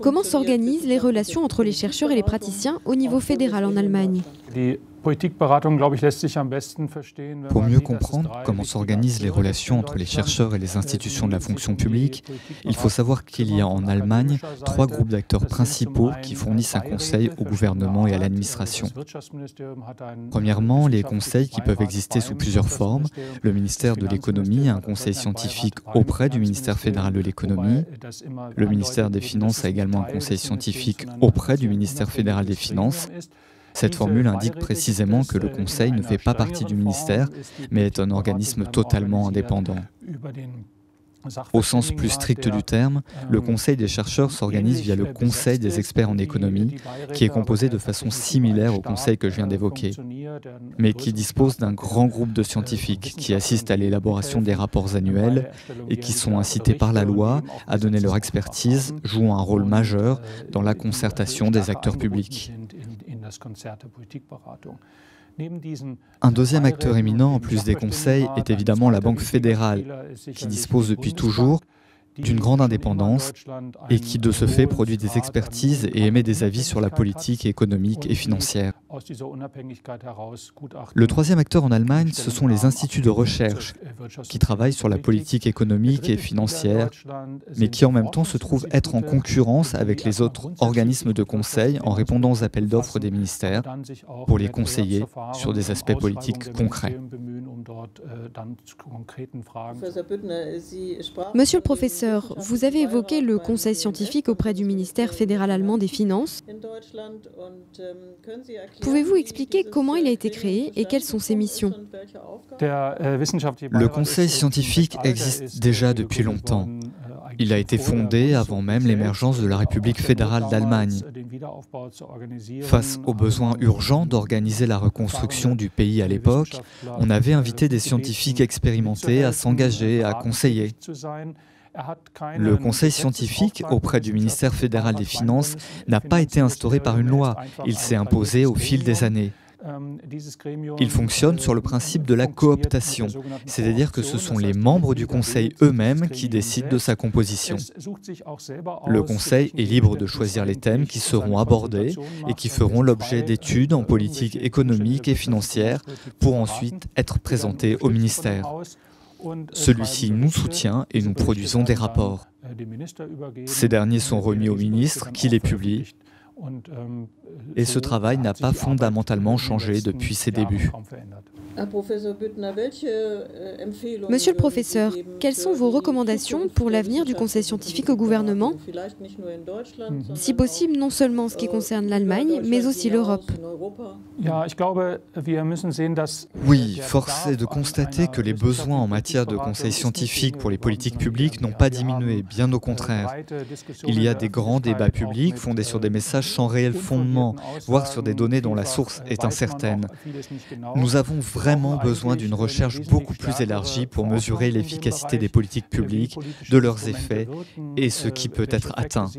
Comment s'organisent les relations entre les chercheurs et les praticiens au niveau fédéral en Allemagne? Pour mieux comprendre comment s'organisent les relations entre les chercheurs et les institutions de la fonction publique, il faut savoir qu'il y a en Allemagne 3 groupes d'acteurs principaux qui fournissent un conseil au gouvernement et à l'administration. Premièrement, les conseils qui peuvent exister sous plusieurs formes. Le ministère de l'économie a un conseil scientifique auprès du ministère fédéral de l'économie. Le ministère des Finances a également un conseil scientifique auprès du ministère fédéral des Finances. Cette formule indique précisément que le Conseil ne fait pas partie du ministère, mais est un organisme totalement indépendant. Au sens plus strict du terme, le Conseil des chercheurs s'organise via le Conseil des experts en économie, qui est composé de façon similaire au Conseil que je viens d'évoquer, mais qui dispose d'un grand groupe de scientifiques qui assistent à l'élaboration des rapports annuels et qui sont incités par la loi à donner leur expertise, jouant un rôle majeur dans la concertation des acteurs publics. Un deuxième acteur éminent, en plus des conseils, est évidemment la Banque fédérale, qui dispose depuis toujours d'une grande indépendance et qui, de ce fait, produit des expertises et émet des avis sur la politique économique et financière. Le troisième acteur en Allemagne, ce sont les instituts de recherche, qui travaillent sur la politique économique et financière, mais qui en même temps se trouvent être en concurrence avec les autres organismes de conseil en répondant aux appels d'offres des ministères pour les conseiller sur des aspects politiques concrets. Monsieur le professeur, vous avez évoqué le conseil scientifique auprès du ministère fédéral allemand des Finances. Pouvez-vous expliquer comment il a été créé et quelles sont ses missions? Le conseil scientifique existe déjà depuis longtemps. Il a été fondé avant même l'émergence de la République fédérale d'Allemagne. Face aux besoins urgents d'organiser la reconstruction du pays à l'époque, on avait invité des scientifiques expérimentés à s'engager, à conseiller. Le conseil scientifique auprès du ministère fédéral des Finances n'a pas été instauré par une loi, il s'est imposé au fil des années. Il fonctionne sur le principe de la cooptation, c'est-à-dire que ce sont les membres du Conseil eux-mêmes qui décident de sa composition. Le Conseil est libre de choisir les thèmes qui seront abordés et qui feront l'objet d'études en politique économique et financière pour ensuite être présentés au ministère. Celui-ci nous soutient et nous produisons des rapports. Ces derniers sont remis au ministre qui les publie. Et ce travail n'a pas fondamentalement changé depuis ses débuts. Monsieur le professeur, quelles sont vos recommandations pour l'avenir du conseil scientifique au gouvernement? Si possible, non seulement en ce qui concerne l'Allemagne, mais aussi l'Europe. Oui, force est de constater que les besoins en matière de conseil scientifique pour les politiques publiques n'ont pas diminué, bien au contraire. Il y a des grands débats publics fondés sur des messages sans réel fondement, voire sur des données dont la source est incertaine. Nous avons vraiment besoin d'une recherche beaucoup plus élargie pour mesurer l'efficacité des politiques publiques, de leurs effets et ce qui peut être atteint.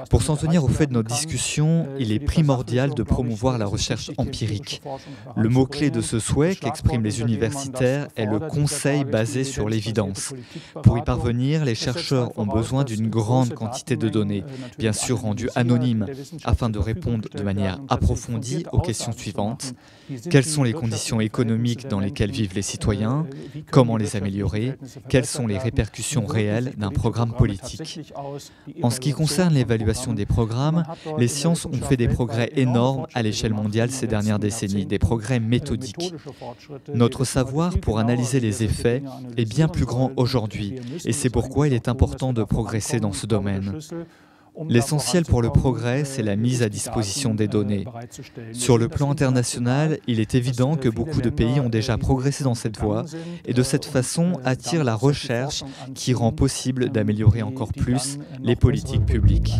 Pour s'en tenir au fait de notre discussion, il est primordial de promouvoir la recherche empirique. Le mot-clé de ce souhait qu'expriment les universitaires est le conseil basé sur l'évidence. Pour y parvenir, les chercheurs ont besoin d'une grande quantité de données, bien sûr rendues anonymes, afin de répondre de manière approfondie aux questions suivantes. Quelles sont les conditions économiques dans lesquelles vivent les citoyens? Comment les améliorer? Quelles sont les répercussions réelles d'un programme politique? En ce qui concerne l'évaluation des programmes, les sciences ont fait des progrès énormes à l'échelle mondiale ces dernières décennies, des progrès méthodiques. Notre savoir pour analyser les effets est bien plus grand aujourd'hui, et c'est pourquoi il est important de progresser dans ce domaine. L'essentiel pour le progrès, c'est la mise à disposition des données. Sur le plan international, il est évident que beaucoup de pays ont déjà progressé dans cette voie et de cette façon attirent la recherche qui rend possible d'améliorer encore plus les politiques publiques.